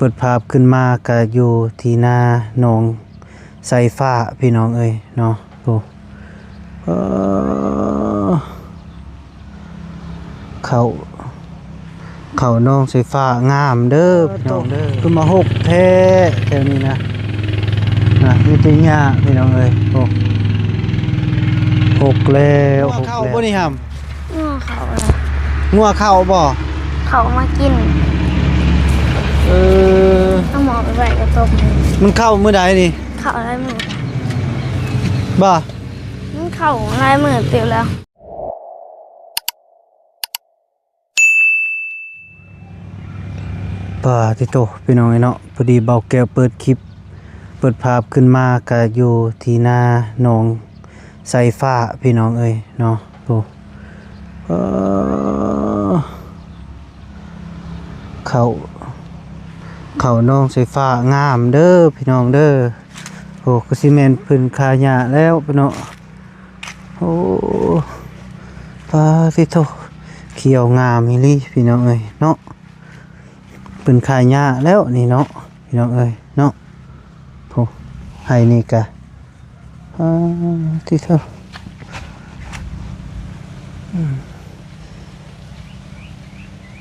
ปิดภาพขึ้นมาก็อยู่ที่หน้าหนองไซฟ้าพี่น้องเอ้ยเนาะโอ้เขาน้องไซฟ้างามเด้อพี่น้องเด้อขึ้นมาหกแท้แถวนี้นะมีแต่หญ้าพี่น้องเอ้ยโอ้หกแล้วหกแล้วบ่นี่หำงัวเข้าบ่เขามากินต้องหมอไปใส่กระต้มมันเข้ามื้อใดนี่เขาอะไรมือบ่มันเขาอะไรมือเตียวแล้วป่าที่โตพี่น้องเนาะพอดีเบาแก้วเปิดคลิปเปิดภาพขึ้นมาก็อยู่ที่หน้าหนองไซฟ้าพี่น้องเอ้ยเนาะโอ้เขาน้องไซฟ้างามเด้อพี่น้องเด้อโอ้ก็สิแม่นเพิ่นคาหญ้าแล้วพี่น้องโอ้ป่าที่โตเขียวงามอีหลีพี่น้องเอ้ยเนาะเป็นขายหญ้าแล้วนี่เนาะพี่น้องเอ้ยเนาะโหให้นี่กะที่เท่า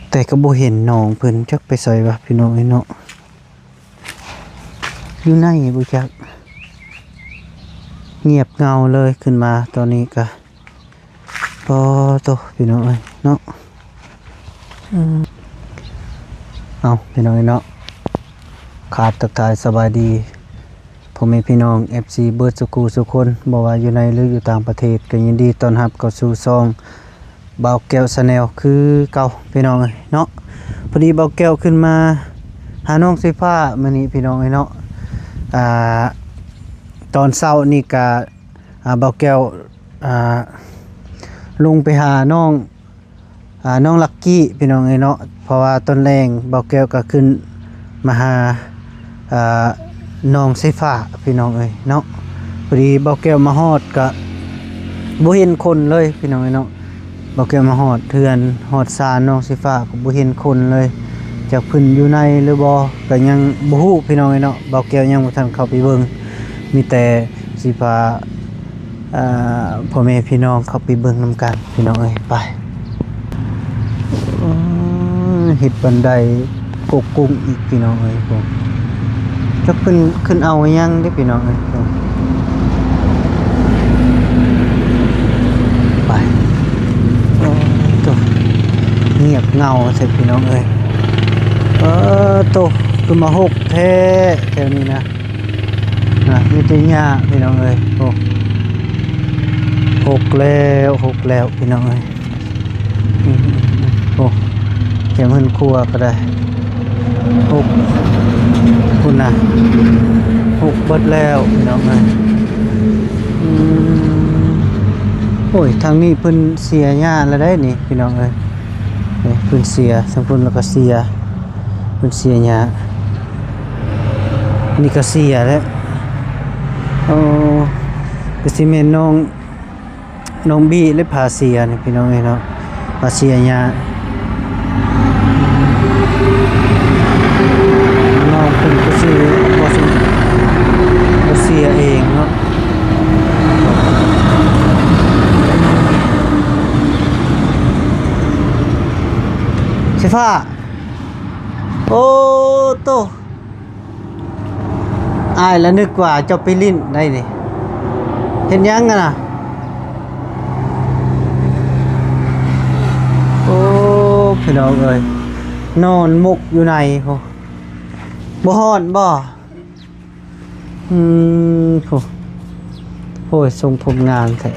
แต่ก็บ่เห็นน้องเพิ่นจักไปใส่ว่าพี่น้องเอ้ยเนาะอยู่ไหนบ่จักเงียบเงาเลยขึ้นมาตอนนี้กะพอโตพี่น้องเอ้ยเนาะเอาพี่น้องเนาะขาดตักทายสบายดีผมมีพี่น้อง FC เบิร์ดสุกูสุคนบอกว่าอยู่ในหรืออยู่ต่างประเทศก็ยินดีต้อนรับเข้าสู่ซองเบาแก้วชาแนลคือเก่าพี่น้องเนาะพอดีเบาแก้วขึ้นมาหาน้องไฟฟ้ามื้อนี้พี่น้องเนาะตอนเช้านี่ก็เบาแก้วลงไปหาน้องลักกี้พี่น้องเนาะเพราะว่าต้นแรงเบาแก้วก็ขึ้นมาหาน้องไซฟ้าพี่น้องเนาะพอดีเบาแก้วมาฮอดก็บ่เห็นคนเลยพี่น้องเนาะเบาแก้วมาฮอดเทือนฮอดซานน้องไซฟ้าก็บ่เห็นคนเลยจากเพิ่นอยู่ในหรือบ่ก็ยังบ่ฮู้พี่น้องเนาะเบาแก้วยังบ่ทันเข้าไปเบิ่งมีแต่สิพาพ่อแม่พี่น้องเข้าไปเบิ่งนำกันพี่น้องไปเห็ดบันไดกกกุ้งอีกพี่น้องผมจะขึ้นเอายังได้พี่น้องไปตัวเงียบเงาเสร็จพี่น้องตัวขึ้นมาหกแท้แถวนี้นะมีแต่หญ้าพี่น้องโอ้หกแล้วพี่น้องโอ้เก็บเงินครัวก็ได้หกคุณนะหกเบิดแล้วพี่น้องโอ้ยทางนี้เพิ่นเสียหญ้าแล้วได้นี่พี่น้องเพิ่นเสียสังพุ่นแล้วก็เสียเพิ่นเสียหญ้านี่ก็เสียแล้วโอ้ก็สิแม่นน้องบี้และพาเสียนี่พี่น้องเนาะพาเสียหญ้าน้องเป็นผู้ซื้อเสียเองเนาะใช่ฟ้าโอ้โตอายแล้วนึกว่าจะไปลิ้นได้นี่เห็นยังกันนะโอ้พี่น้องนอนมุกอยู่ในบ่ฮ้อนบ่โอ้ยทรงผมงานแท้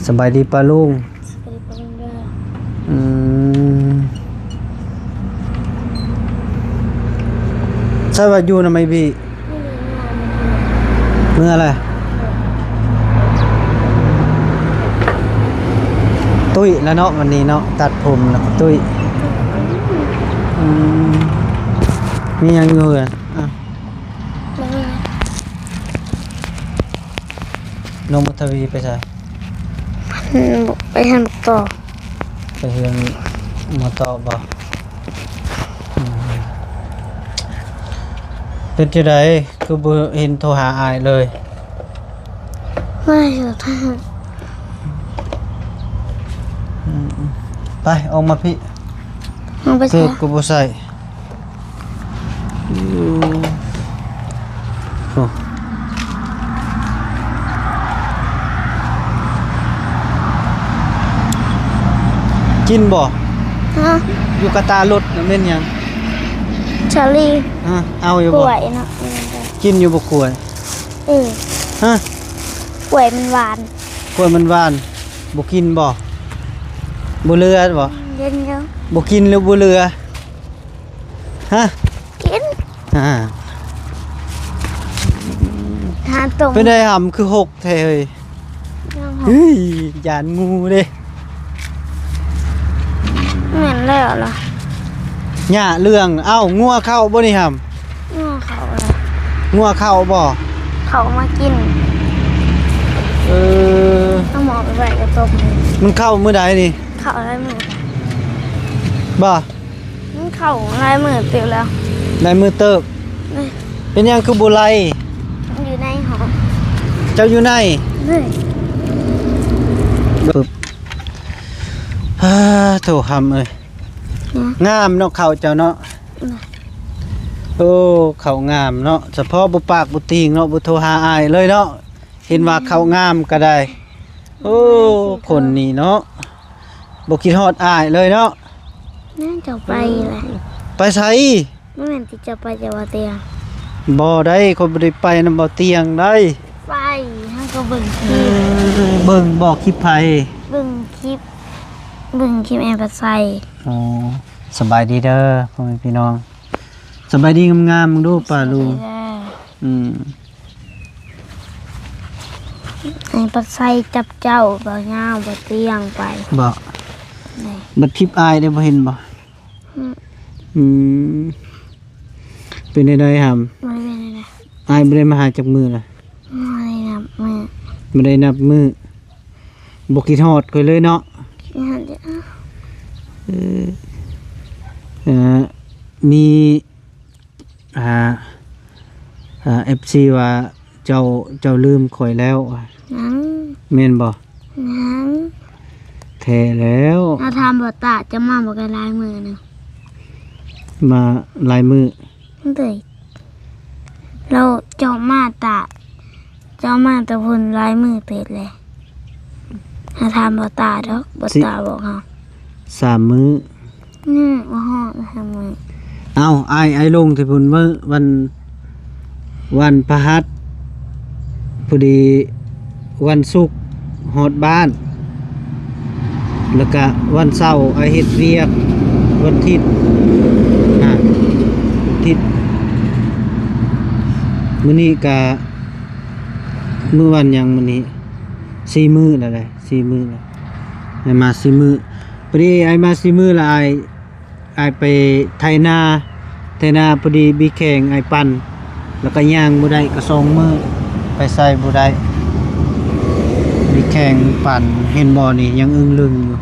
สบายดีป้าลุงใช่ว่าอยู่นะไม่บีเมื่ออะไรตุ้ยแล้วเนาะวันนี้เนาะตัดผมแล้วตุ้ยมียังอยู่อ่ะน้องมัทวีไปใช่ไปหันต่อไปเฮือนมาต่อบ่ เป็นจังไดคือบ่เห็นโทรหาอายเลย ไม่สุดท้าย ไปออกมาพี่ มันไป เกื ใช้ อบก็บ่ใส่โอ้กินบ่ ฮะ อยู่กะตารถน่ะแม่นหยัง ชาลี เอาอยู่ ป่ บ่ วยเนาะ กินอยู่บ่กล้วย ฮะ ป่วยมันหวาน กล้วยมันหวานบ่กินบ่บ่เลือบ่ เย็นเยอะ บ่กินหรือบ่เลือฮะ กิน อ่า ทานตรง เป็นได้หำคือหกแท้เฮ้ย ยังหอม เฮ้ยยานงูเด้ เหม็นแล้วเหรอ หญ้าเรื่องเอ้างัวเข้าบ่นี่ห ง้อเขาอะไร ำงัวเข้าบ่ เขามากิน เออ เอาหมอไปไว้กระต้ม มันเข้ามื้อใดนี่ เขาอะไรมือ บ่ มันเขาอะไรมือเปลี่ยวแล้ว ได้มือเติบ นี่ เป็นหยังคือบ่ไล่ มันอยู่ในหอ เจ้าอยู่ไหน นี่ ปึ๊บโถหำเอ้ยงามเนาะเข้าเจ้าเนาะโอ้เข้างามเนาะเฉพาะบ่ปากบ่ติงเนาะบ่โทรหาอายเลยเนาะเห็นว่าเข้างามก็ได้ โอ้คนนี้เนาะบ่คิดฮอดอายเลยเนาะ น่าจะไปเลย ไปไส ไม่เหมือนที่จะไปจะว่าเตียง บ่ได้คนบ่ได้ไปนำบ่เตียงได้ ไปให้ก็เบิ่งคลิป เบิ่งบอกคลิปไผ เบิ่งคลิปเบิ่งคลิปแอร์ปัสไซ อ๋อสบายดีเด้อพ่อแม่พี่น้องสบายดีงามๆมึงดูป่าลุงอืม ไอ้ปัสไซจับเจ้าบ่เงาบ่เตียงไป บ่ นี่ บัดคลิปอายได้บ่เห็นบ่ อืม อืมเป็นได้หำ ไม่เป็นไรนะ อายบ่ได้มาหาจักมือล่ะ ไม่นะแม่ บ่ได้นับมือบ่คิดฮอดค่อยเลยเนาะ คิดหันจะ เอ่อมีอ่าFC ว่าเจ้าลืมข่อยแล้ว นัง แม่นบ่ นัง แท้แล้ว ถ้าทำบ่ตาจะมาบ่กันลายมือหนึง มาหลายมือ เด้ยเราเจ้ามาตาเจ้ามาแตะพุ่นลายมือเต็ดเลยถ้าทำบ่ตาดอกบ่ตาบอกเฮา 3มื้อ ว่าฮอดทำมือ เอาไอ้ลงที่พุ่นมื้อวันพฤหัสพอดีวันศุกร์ฮอดบ้าน แล้วก็วันเสาร์ไอ้เฮ็ดเวียกวันอาทิตย์อาทิตย์มื้อนี้ก็มื้อวันหยังมื้อนี้4มื้อแล้วแหละ4มื้อแล้วไอ้มา4มื้อพอดีไอ้มา4มื้อแล้วไอ้ไปไถนาพอดีมีแข่งไอ้ปั่นแล้วก็ย่างบ่ได้ก็2มื้อไปใส่บ่ได้มีแข่งปั่นเห็นบ่นี่ยังอึ้งลึงอยู่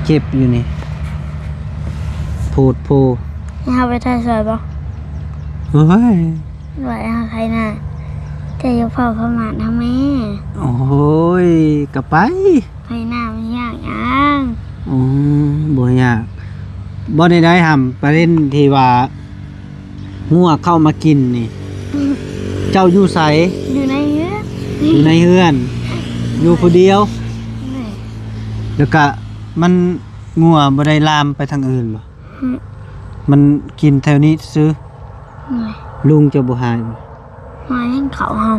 เจ็บอยู่นี่พูด ให้เฮาไปถ่ายสวยบ่ เฮ้ย ไหวเฮาใครน่ะจะอยู่เฝ้าพม่าทำแม่ โอ้ยกลับไป ใครหน้ามันยากยัง อืบ่ยากบ่ได้หำประเด็นที่ว่างัวเข้ามากินนี่ เจ้าอยู่ไส อยู่ในเฮือน อยู่ในเฮือน อยู่ผู้เดียว นี่ แล้วก็มันงัวบ่ได้ลามไปทางอื่นบ่ อืม มันกินแถวนี้ซื้อ นี่ ลุงจะบ่หายบ่ มาให้เขาเฮา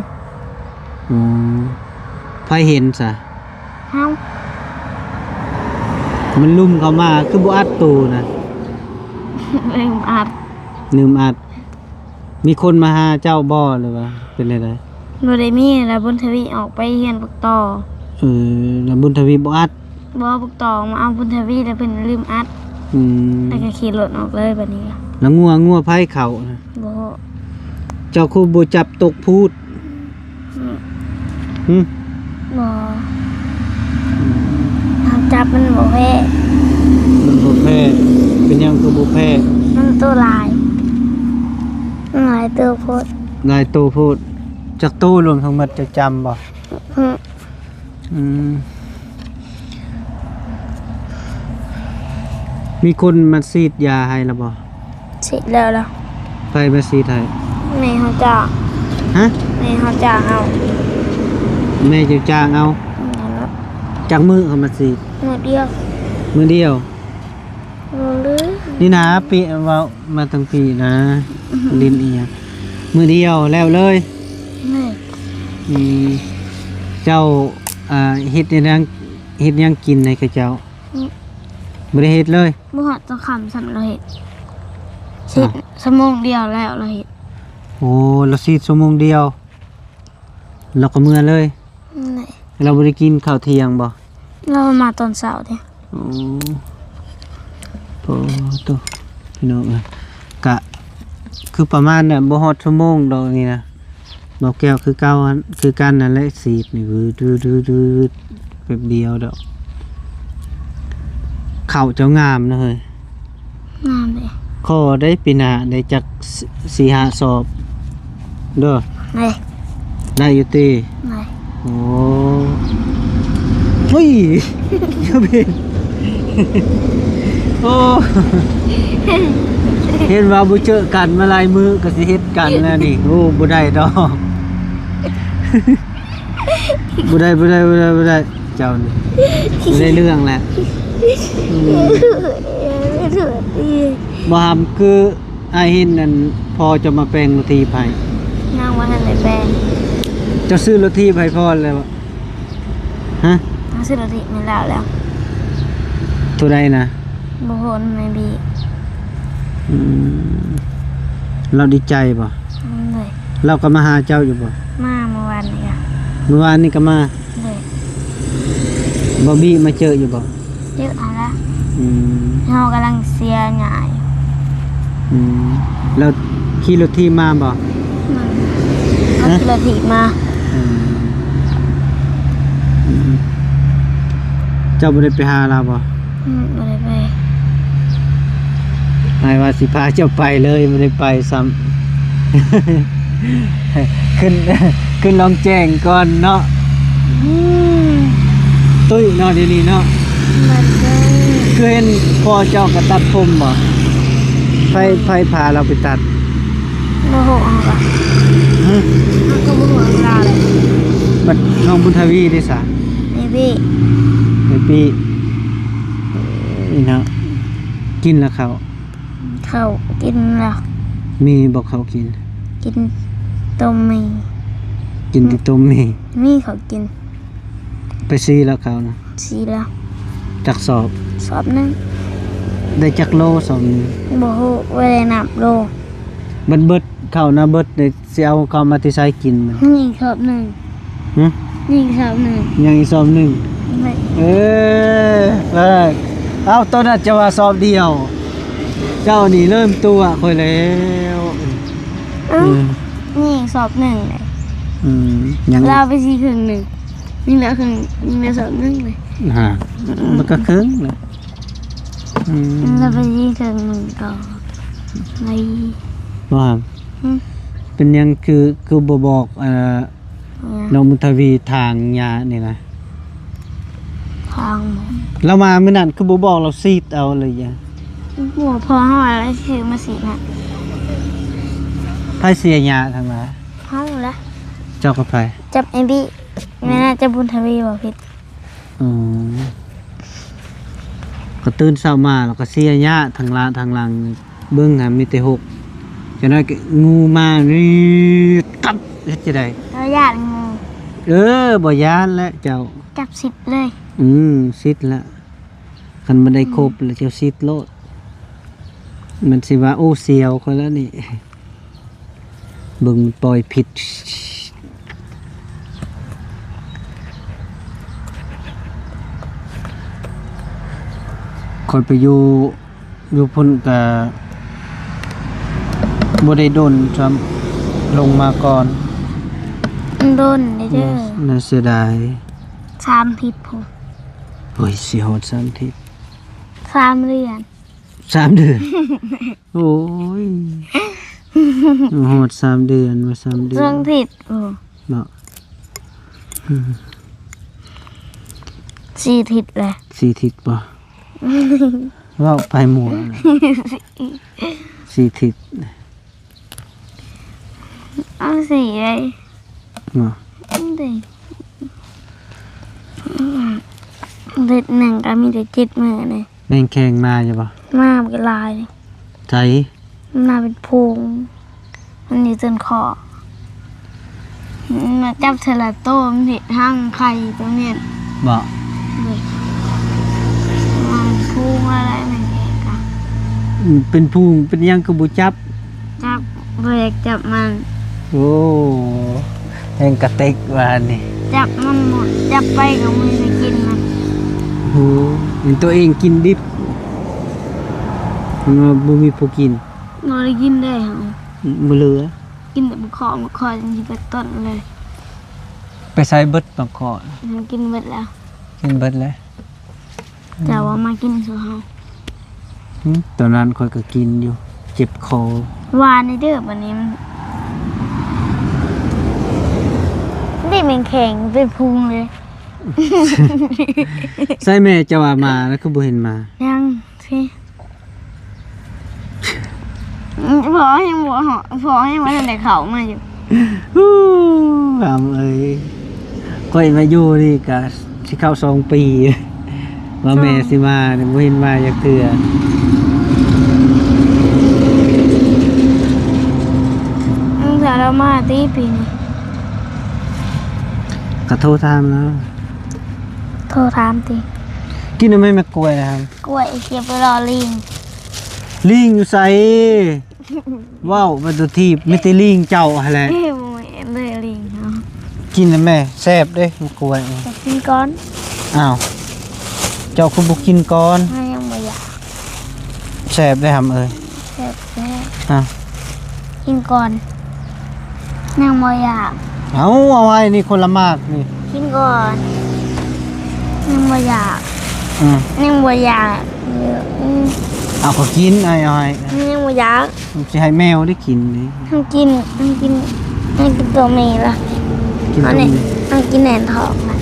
อืมไผเห็นซะ เฮา มันลุ่มเข้ามาคือบ่อัดตูนะ เอ็มอัด ลืมอัด มีคนมาหาเจ้าบ่หรือว่าเป็นได บ่ได้มีแล้วบุญทวีออกไปเฮียนปักต่อ แล้วบุญทวีบ่อัด บ่ปักต่อมาเอาบุญทวีแล้วเพิ่นลืมอัด อืม แล้วก็ขี่รถออกเลยบัดนี้ก็ แล้วงัวไผเขานะ บ่ เจ้าคูบ่จับตกพูด อืม หึ บ่ทางจับมันบ่แพ้ มันบ่แพ้เป็นหยังคือบ่แพ้ มันตัวลาย หลายตัวโพด นายตู้พูดจักตู้รวมทั้งหมดจะจำบ่ อืม อืมมีคนมาซีดยาให้แล้วบ่ เสร็จแล้วล่ะ ไปมาซีดให้ แม่เขาจ้าง ฮะ แม่เขาจ้างเอา แม่จะจ้างเอา นั่นแหละ จากมือเขามาซีด หมดเดียว มือเดียว รู้เลย นี่นะปีว่ามาตั้งปีนะลินอีหยังมือเดียวแล้วเลย แม่ อืมเจ้าเฮ็ดยังกินให้กับเจ้าบ่ได้เฮ็ดเลย บุหัดจะคำสำเราเห็ดสิสมองเดียวแล้วเราเห็ด โอ้เราซีดชั่วโมงเดียวเราก็เมื่อเลย นี่ เราบ่ได้กินข้าวเที่ยงบ่ เรามาตอนเสาร์เนี่ย โอ้โหตัวพี่น้องกะคือประมาณน่ะบ่ฮอดชั่วโมงดอกนี่นะบ่แก้วคือเก่าอันคือกันนั่นแหละซีดนี่ดื้อแป๊บเดียวดอกข้าวเจ้างามนะเฮ้ย งามเลย ขอได้ปีหน้าได้จัก4-5 สอบเด้อ นี่ ได้อยู่ติ นี่ โอ้เฮ้ยเจ้าเป็นโอ้เห็นว่าบ่เจอกันมาหลายมื้อก็สิเฮ็ดกันแล้วนี่โอ้บ่ได้ดอกบ่ได้เจ้านี่บ่ได้เรื่องแหละอืม ไม่ถือดี บ่หำคืออ้ายเห็นนั่นพอจะมาแปลงโรตีไผ นั่งว่าทันไหนแปลง เจะซื้อโรตีไผพอแล้วบ่ฮะ ทั้งสิรติไม่แล้ว เท่าใดนะ บุหนไม่บี อืมเราดีใจบ่ เลย เราก็มาหาเจ้าอยู่บ่ มาเมื่อวานนี่ค่ะ เมื่อวานนี่ก็มา เลย บอบบี้มาเจออยู่บ่ เยอะอะไร อืม เรากำลังเสียหงาย อืมแล้วขี่รถที่มาบ่ เอาสิรติมา อืมอืมเจ้าบ่ได้ไปหาเราบ่ ไม่ได้ไป หมายว่าสิพาเจ้าไปเลยบ่ได้ไปซ้ำ ขึ้นลองแจ้งก่อนเนาะตุ้ยเนาะเดี๋ยวนี้เนาะ มันเลย คือเห็นพ่อเจ้าก็ตัดผมบ่ไผพาเราไปตัด โมโหเอาปะ ฮะ มันก็โมโหเราเลย บัดน้องบุญทวีได้ซะ ไม่บี ในปีนี่เนาะกินแล้วเขา เขากินแล้ว มีบอกเขากิน กินต้มมี กินที่ต้มมี มีเขากิน ไปซีแล้วเขานะ สีแล้ว จักสอบ สอบหนึง ได้จักโลสอบหนึ่ง โมโหเวลานับโล เบิดเข้านะเบิดเดี๋ยวสิเอาเข้ามาที่ใช้กินมัน นี่สอบหนึ่ง หึ นี่สอบหนึ่ง ยังอีกสอบหนึ่ง ไม่ เออเอาต้นนั้นจะว่าสอบเดียว เจ้านี่เริ่มตัวค่อยแล้ว เอ้านี่สอบหนึ่งเลย อืมยัง เราไปสีครึ่งหนึ่งนี่เหลือครึ่งนี่เหลือสอบหนึ่งเลย ฮะมันก็ครึ่งนะอืม เราไปสีครึ่งหนึ่งต่อใน ว่า อืม เป็นยังคือบ่บอกน้องมุทวีทางยานี่นะ ทางหมด เรามามื้อนั้นคือบ่บอกเราซีดเอาเลยจ้ะ หัวพอห้าแล้วคือมาสีนะ ไผเสียยาทางไหน ห้องละ เจ้าก็ไป จับไอ้บี้ไม่น่าจะบุญทวีบอกผิด อ๋อก็ตื่นเช้ามาแล้วก็เสียยาทางหลังเบิ่งหามีแต่หกจังได๋ก็งูมานี่ตับเฮ็ดจังได๋ เราญาติงู บ่ยานแล้วเจ้า จับสิบเลย ซิดละคันบ่ได้ครบแล้วเจ้าซิดโลดมันสิว่าโอ้เสียวคนแล้วนี่เบิ่งปล่อยผิดคนไปอยู่พุ่นก็บ่ได้โดนซ้ำลงมาก่อน โดนเด้อ น่าเสียดาย 3 ทิศผม โอ้ยสิฮอด3 ทิศ 3 เรือน 3 เดือน โอ้ย โหด3 เดือนมา3 เดือ เรื่อน งผิดโอ้ เนาะ 4 ทิศเลย 4 ทิศบ่เว้าไปหมู่นะ4 ทิศ เอาสี่เลย เนาะ ดิเด็ดหนึ่งก็มีแต่7 มื้อเลย แม่งแข่งมาใช่บ่ มาเป็นลายเลย ใจ มันมาเป็นพุงมันอยู่จนคอมาจับเทละโต้มันผิดห้างไข่ตรงเนี้ย บ่ เลยมันพุงอะไรมันเองอะ เป็นพุงเป็นหยังก็บ่จับ จับเบรกจับมัน โอ้แห่งกระเต็กว่านี่ จับมันหมดจับไปกับมือจะกินมัน โหเห็นตัวเองกินดิบมันว่าบ่มีผู้กิน เราได้กินได้เหรอ บ่เหลือ กินแต่บุคอจริงๆก็ต้นเลย ไปใส่เบิดบางข้อ มันกินหมดแล้ว กินเบิดแล้ว แต่ว่ามากินสุเฮา ตอนนั้นค่อยก็กินอยู่ เจ็บคอ หวานในเด้อวันนี้มันได้เป็นแข็งเป็นพุงเลย ใส่แม่จะว่ามาแล้วก็บ่เห็นมา ยังสิพอยังบ่เหาะพอยังว่าทันได้เขามาอยู่ ฮู้อำเอ้ยค่อยมาอยู่นี่ก็สิเข้า2 ปี ว่าแม่สิมาเนี่ยบ่เห็นมาจักเทื่อ แต่เรามาตีปีนี้ ก็โทรถามแล้ว โทรถามตี กินได้ไหมแม่กล้วยนะครับ กล้วยเสียบไปรอลิง ลิงอยู่ไสว้าวมันตัวทีบไม่ได้ลิงเจ้าหั่นแหละ เอ้ยบ่เห็นเลยลิงเนาะ กินได้แม่แซ่บเด้แม่กล้วย จะกินก่อน อ้าวเจ้าคือบ่กินก่อน ถ้ายังบ่อยาก แซ่บได้หำเอ้ย แซ่บ อ้าว กินก่อนยังบ่อยาก เอาไว้นี่คนละมากนี่ กินก่อนยังบ่อยาก อืม ยังบ่อยากเอาก็กินไอ้อ้อย ยังบ่อยาก สิให้แมวได้กินนี่ ทั้งกินตัวเมย์ละ กิน อั ต น รง นี้ นี้ ทั้งกินแหนนทองละ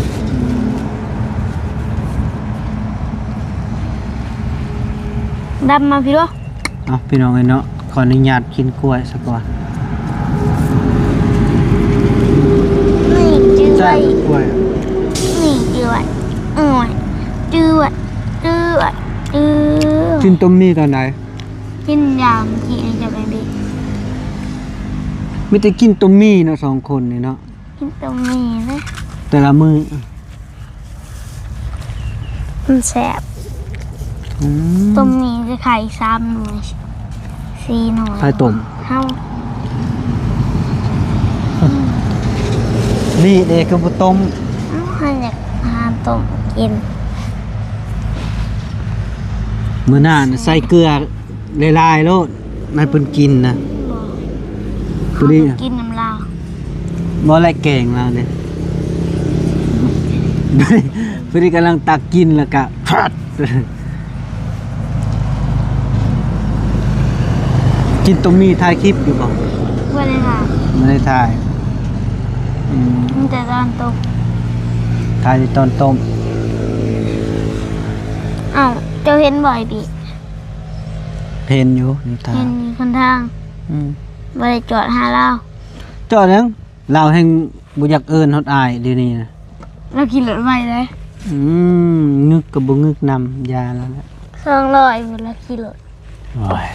ดำมาพี่ด้วย เอาพี่น้องเอ้ยเนาะขออนุญาตกินกล้วยสักก่อน นี่จื้อ ใช่ ไว้ กล้วย นี่จื้อไว้จื้อไว้จื้อไว้จื้อ กินต้มนี่ตอนไหน กินยามกินจะไปบี ไม่ได้กินต้มมี่เนาะ2 คนนี่เนาะ กินตรงนี้นะ แต่ละมื้อ มันแสบ อืม ต้มมีจะไข่3 หน่วย4 หน่วย ไข่ต้ม เฮา นี่เด็กก็บ่ต้ม ให้อยากหาต้มกิน มื้อหน้าน่ะใส่เกลือหลายๆโลดให้เพิ่นกินนะ เขา ดี กินน้ำลาว บ่แลแกงแล้วเนี่ย พอดีกำลังตักกินแล้วก็พัด กินต้มมีถ่ายคลิปอยู่บ่ เพื่อนเลยค่ะ ไม่ได้ถ่ายอืม มันจะตอนตก ถ่ายตอนต้ม อ้าวเจ้าเห็นบ่อยดิ เห็นอยู่นี่ถ่า เห็ ย นคนทาง อืม บ่ได้จอดหาเรา จอดยังเราแห่งบ่อยากเอิ้นฮอดอายเดี๋ยวนี้นะ เราขี่รถไปเลย อืมงึกก็บ่งึกนำยาแล้วแหละ 200เวลาขี่รถ โอ้ย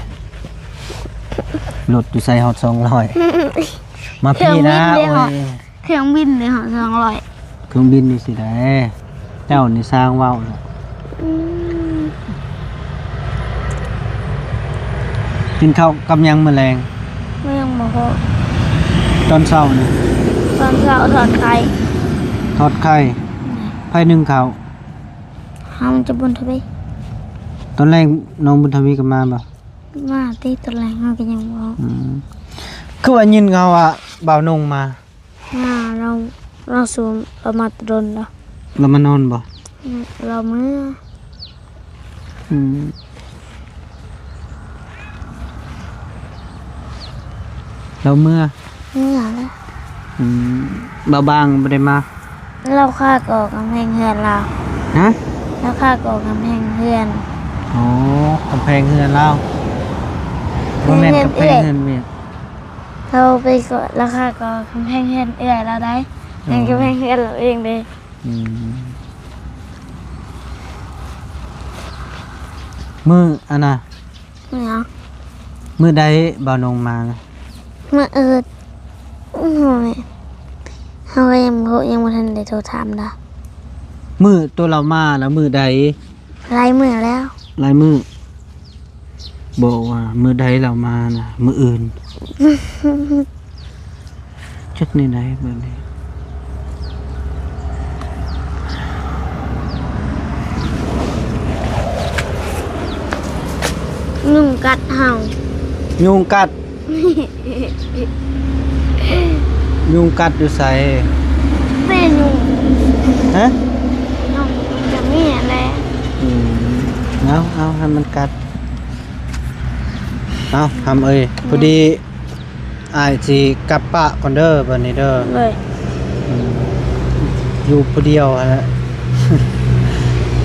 รถอยู่ใส่ฮอด200มาพี่นะ เครื่องบินเลยเหรอ โอ้ย เครื่องบินเลยเหรอ200 เครื่องบินนี่สิได้เจ้านี่สร้างเว้าน่ะ อืม กินข้าวกับหยังแมลง ไม่ยังบ่พอ ตอนเช้านี่ ตอนเช้าถอดไข่ ทอดไข่ไผ่นึ่งข้าว เฮาจะบนทวี ตอนแรกน้องบุญทวีก็มาบ่ มาตีตัวแรงเฮาก็ยังบ่ อืมคือว่ายินเขาว่าบ่าวนงมา มาเราสูงเรามาตรนแล้ว แล้วมานอนบ่ เราเมื่อ อืม เราเมื่อ เมื่อแล้ว บ่บางบ่ได้มา เราฆ่าก่อกำแพงเฮือนเรา ฮะ เราฆ่าก่อกำแพงเฮือน อ๋อกำแพงเฮือนเราบ่แม่นกำแพงเฮือนเมีย เราไปก่อเราฆ่าก่อกำแพงเฮือนเอื้อยเราได้ยังกำแพงเฮือนเราเองเลย อืมมื้ออันน่ะ เมื่อ มื้อใดบ่าวนงมานะ เมื่อโอ้ยเขาก็ยังบ่ทันได้โทรถามนะ มื้อตัวเรามาแล้วมื้อใด หลายมื้อแล้ว หลายมื้อบอกว่ามื้อใดเรามานะมื้ออื่นจักนี่ใดเบิ่งดิ นุ่มกัดเห่า ยุงกัด ยุงกัดอยู่ไส เต้นนุ่ม ฮะ นุ่มจะมีอะไร เอาให้มันกัดเอาทำเอ้ยพอดีอ้ายสิกลับปะก่อนเด้อบัดนี้เด้อ เลย อยู่ผู้เดียวฮะ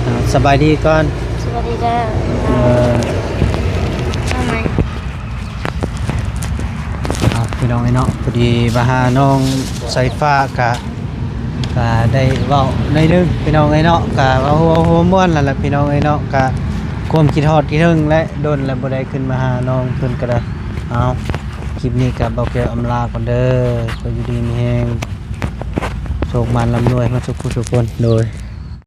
เอาสบายดีก่อน สวัสดีเด้อ เออ ทำไม เอาพี่น้องไอ้เนาะพอดีมาหาน้องสายฟ้ากะได้เว้าได้นึงพี่น้องไอ้เนาะกะว่าหัวม่วนแล้วล่ะพี่น้องไอ้เนาะกะความคิดฮอดคิดถึงและโดนแล้วบ่ได้ขึ้นมาหาน้องเพิ่นก็ได้เอาคลิปนี้ก็บ่เกี่ยวอำลาก่อนเด้อก็อยู่ดีมีแฮงโชคมันร่ำรวยมาสุขผู้ทุกคนโดย